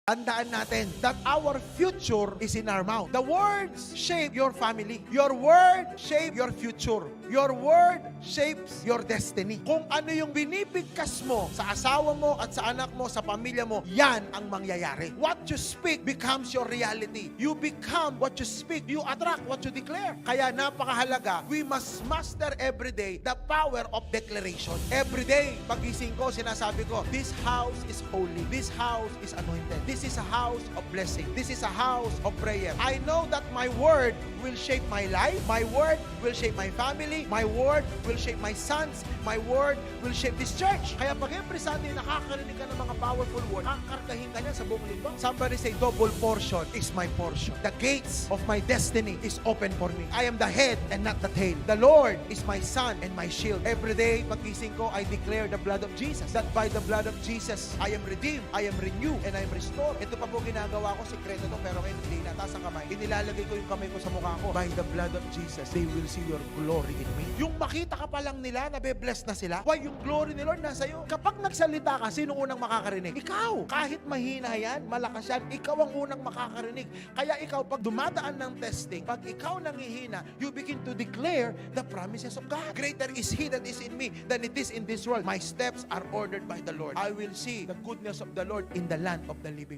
Tandaan natin that our future is in our mouth. The words shape your family. Your word shape your future. Your word shapes your destiny. Kung ano yung binibigkas mo sa asawa mo at sa anak mo, sa pamilya mo, yan ang mangyayari. What you speak becomes your reality. You become what you speak. You attract what you declare. Kaya napakahalaga, we must master every day the power of declaration. Every day, pagising ko, sinasabi ko, this house is holy. This house is anointed. This is a house of blessing. This is a house of prayer. I know that my word will shape my life. My word will shape my family. My word will shape my sons. My word will shape this church. Kaya pag every Sunday nakakarinig ka ng mga powerful word, kakargahin ka niya sa buong linggo. Somebody say, double portion is my portion. The gates of my destiny is open for me. I am the head and not the tail. The Lord is my sun and my shield. Every day, pagising ko, I declare the blood of Jesus. That by the blood of Jesus, I am redeemed, I am renewed, and I am restored. Ito pa po ginagawa ko, sikreto to, pero ngayon hindi na. Taas ang kamay. Inilalagay ko yung kamay ko sa mukha ko. By the blood of Jesus, they will see your glory in me. Yung makita ka pa lang nila, nabe-bless na sila. Why? Yung glory ni Lord nasa iyo. Kapag nagsalita ka, sino unang makakarinig? Ikaw. Kahit mahina yan, malakas yan, ikaw ang unang makakarinig. Kaya ikaw, pag dumadaan ng testing, pag ikaw nangihina, you begin to declare the promises of God. Greater is He that is in me than it is in this world. My steps are ordered by the Lord. I will see the goodness of the Lord in the land of the living.